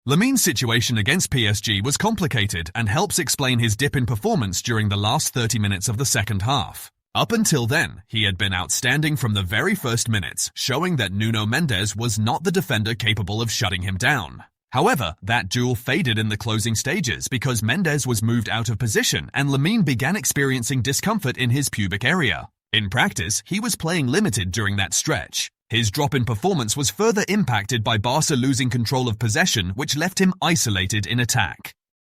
Lamine's situation against PSG was complicated and helps explain his dip in performance during the last 30 minutes of the second half. Up until then, he had been outstanding from the very first minutes, showing that Nuno Mendes was not the defender capable of shutting him down. However, that duel faded in the closing stages because Mendes was moved out of position and Lamine began experiencing discomfort in his pubic area. In practice, he was playing limited during that stretch. His drop in performance was further impacted by Barca losing control of possession, which left him isolated in attack.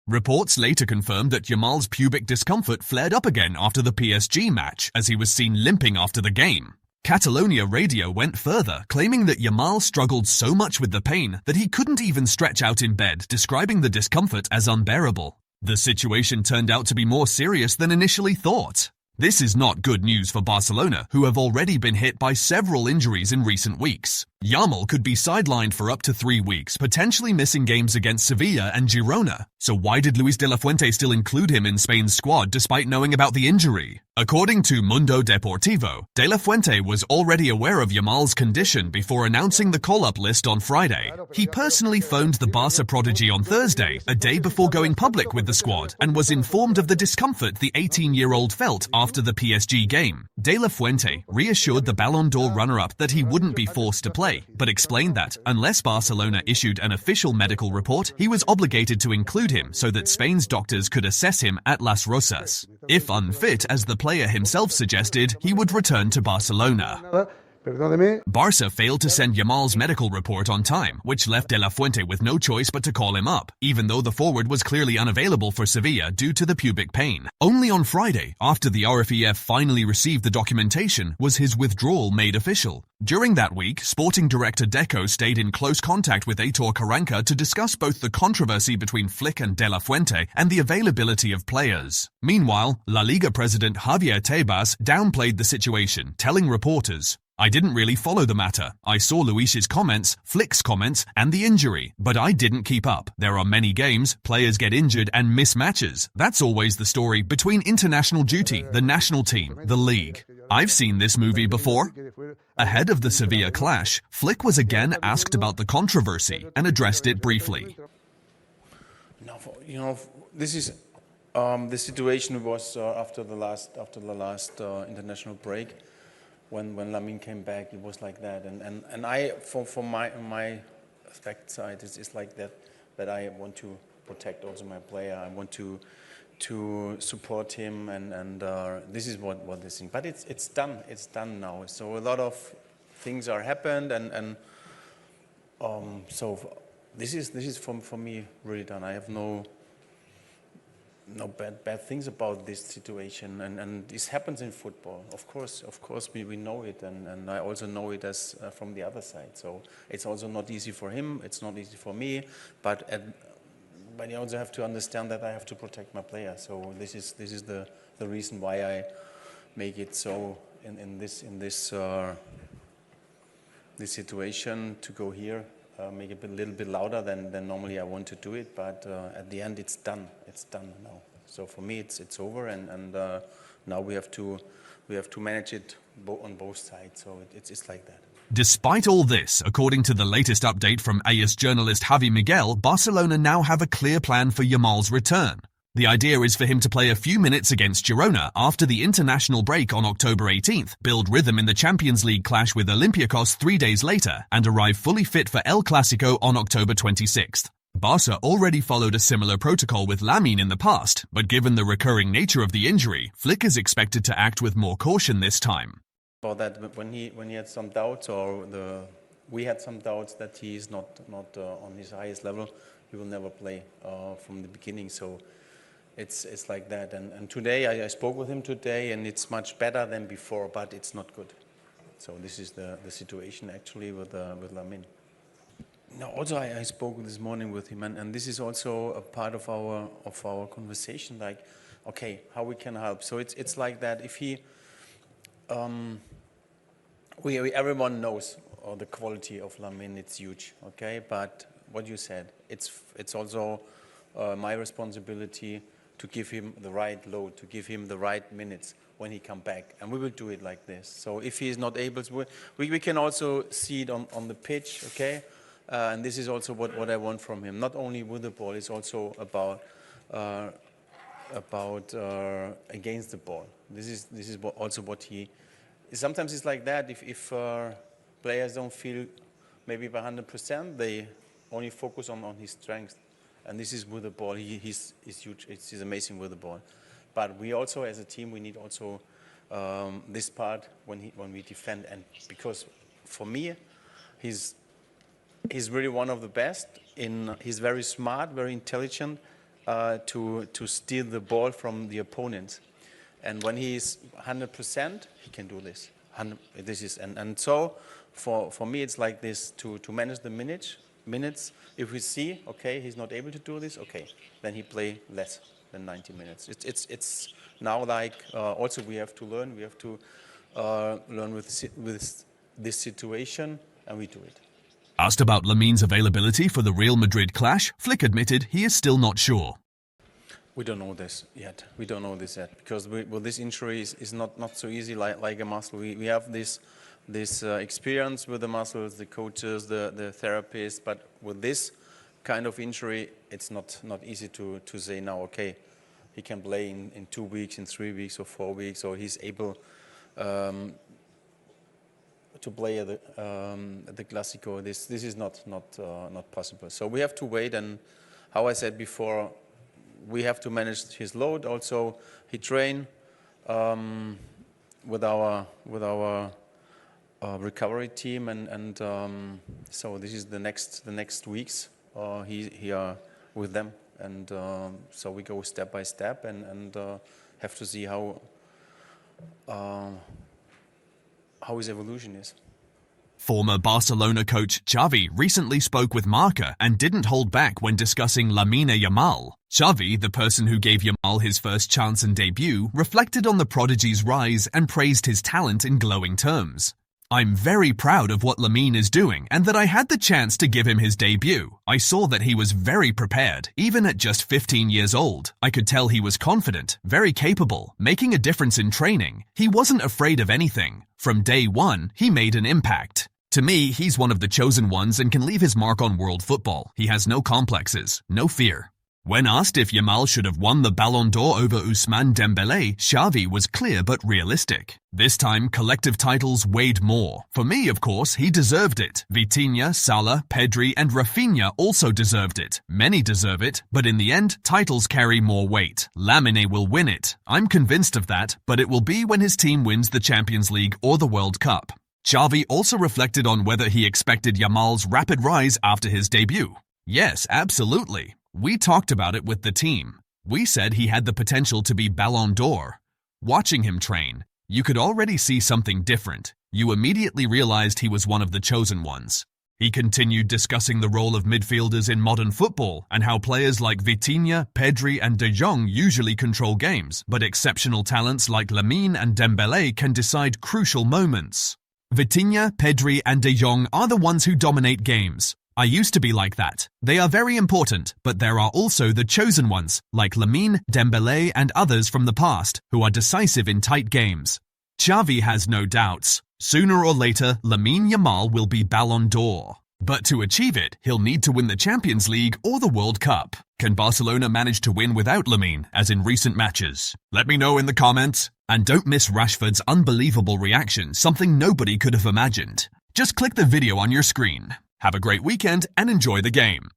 Reports later confirmed that Yamal's pubic discomfort flared up again after the PSG match, as he was seen limping after the game. Catalonia Radio went further, claiming that Yamal struggled so much with the pain that he couldn't even stretch out in bed, describing the discomfort as unbearable. The situation turned out to be more serious than initially thought. This is not good news for Barcelona, who have already been hit by several injuries in recent weeks. Yamal could be sidelined for up to 3 weeks, potentially missing games against Sevilla and Girona. So why did Luis de la Fuente still include him in Spain's squad despite knowing about the injury? According to Mundo Deportivo, de la Fuente was already aware of Yamal's condition before announcing the call-up list on Friday. He personally phoned the Barca prodigy on Thursday, a day before going public with the squad, and was informed of the discomfort the 18-year-old felt after the PSG game. De la Fuente reassured the Ballon d'Or runner-up that he wouldn't be forced to play, but explained that, unless Barcelona issued an official medical report, he was obligated to include him so that Spain's doctors could assess him at Las Rosas. If unfit, as the player himself suggested, he would return to Barcelona. Barca failed to send Yamal's medical report on time, which left De La Fuente with no choice but to call him up, even though the forward was clearly unavailable for Sevilla due to the pubic pain. Only on Friday, after the RFEF finally received the documentation, was his withdrawal made official. During that week, sporting director Deco stayed in close contact with Aitor Karanka to discuss both the controversy between Flick and De La Fuente and the availability of players. Meanwhile, La Liga president Javier Tebas downplayed the situation, telling reporters, "I didn't really follow the matter. I saw Luis's comments, Flick's comments, and the injury, but I didn't keep up. There are many games, players get injured and miss matches. That's always the story between international duty, the national team, the league. I've seen this movie before." Ahead of the Sevilla clash, Flick was again asked about the controversy and addressed it briefly. No, this is the situation was after the last international break. When Lamine came back, it was like that, and I, from my fact side, it's like that I want to protect also my player. I want to support him, and this is what this thing. But it's done now. So a lot of things are happened, and so this is for me really done. I have no bad things about this situation, and this happens in football. Of course we know it, and I also know it as from the other side. So it's also not easy for him, it's not easy for me, but you also have to understand that I have to protect my player. So this is the reason why I make it so in this situation to go here. Make it a little bit louder than normally I want to do it, but at the end it's done. It's done now. So for me it's over, and now we have to manage it on both sides. So it's like that. Despite all this, according to the latest update from AS journalist Xavi Miguel, Barcelona now have a clear plan for Yamal's return. The idea is for him to play a few minutes against Girona after the international break on October 18th, build rhythm in the Champions League clash with Olympiacos 3 days later, and arrive fully fit for El Clásico on October 26th. Barca already followed a similar protocol with Lamine in the past, but given the recurring nature of the injury, Flick is expected to act with more caution this time. About that, when he had some doubts, we had some doubts that he is not on his highest level, he will never play from the beginning. So it's like that. And today I spoke with him today, and it's much better than before, but it's not good. So this is the situation actually with Lamine. No, also I spoke this morning with him, and this is also a part of our conversation. Like, okay, how we can help. So it's like that. If he, everyone knows the quality of Lamine. It's huge. Okay, but what you said, it's also my responsibility to give him the right load, to give him the right minutes when he come back, and we will do it like this. So if he is not able to, we can also see it on the pitch, okay? And this is also what I want from him. Not only with the ball, it's also about against the ball. This is also what he. Sometimes it's like that. If players don't feel maybe by 100%, they only focus on his strength. And this is with the ball. He's huge. He's amazing with the ball. But we also, as a team, we need also this part when we defend. And because for me, he's really one of the best. He's very smart, very intelligent to steal the ball from the opponent. And when he's 100%, he can do this. And so for me, it's like this to manage the minutes. If we see, okay, he's not able to do this, okay, then he play less than 90 minutes. It's now like also we have to learn. We have to learn with this situation, and we do it. Asked about Lamine's availability for the Real Madrid clash, Flick admitted he is still not sure. We don't know this yet. Because this injury is not so easy like a muscle. We have this experience with the muscles, the coaches, the therapists, but with this kind of injury, it's not easy to say now, okay, he can play in 2 weeks, in 3 weeks or 4 weeks, or he's able to play at the Clásico. This is not possible. So we have to wait, and how I said before, we have to manage his load. Also, he train with our recovery team, and so this is the next weeks. He are with them, and so we go step by step, and have to see how his evolution is. Former Barcelona coach Xavi recently spoke with Marca and didn't hold back when discussing Lamine Yamal. Xavi, the person who gave Yamal his first chance and debut, reflected on the prodigy's rise and praised his talent in glowing terms. "I'm very proud of what Lamine is doing and that I had the chance to give him his debut. I saw that he was very prepared, even at just 15 years old. I could tell he was confident, very capable, making a difference in training. He wasn't afraid of anything. From day one, he made an impact. To me, he's one of the chosen ones and can leave his mark on world football. He has no complexes, no fear." When asked if Yamal should have won the Ballon d'Or over Ousmane Dembélé, Xavi was clear but realistic. "This time, collective titles weighed more. For me, of course, he deserved it. Vitinha, Salah, Pedri and Rafinha also deserved it. Many deserve it, but in the end, titles carry more weight. Lamine will win it. I'm convinced of that, but it will be when his team wins the Champions League or the World Cup." Xavi also reflected on whether he expected Yamal's rapid rise after his debut. "Yes, absolutely. We talked about it with the team. We said he had the potential to be Ballon d'Or. Watching him train, you could already see something different. You immediately realized he was one of the chosen ones." He continued discussing the role of midfielders in modern football and how players like Vitinha, Pedri and De Jong usually control games, but exceptional talents like Lamine and Dembélé can decide crucial moments. "Vitinha, Pedri and De Jong are the ones who dominate games. I used to be like that. They are very important, but there are also the chosen ones, like Lamine, Dembélé and others from the past, who are decisive in tight games." Xavi has no doubts. Sooner or later, Lamine Yamal will be Ballon d'Or. But to achieve it, he'll need to win the Champions League or the World Cup. Can Barcelona manage to win without Lamine, as in recent matches? Let me know in the comments. And don't miss Rashford's unbelievable reaction, something nobody could have imagined. Just click the video on your screen. Have a great weekend and enjoy the game.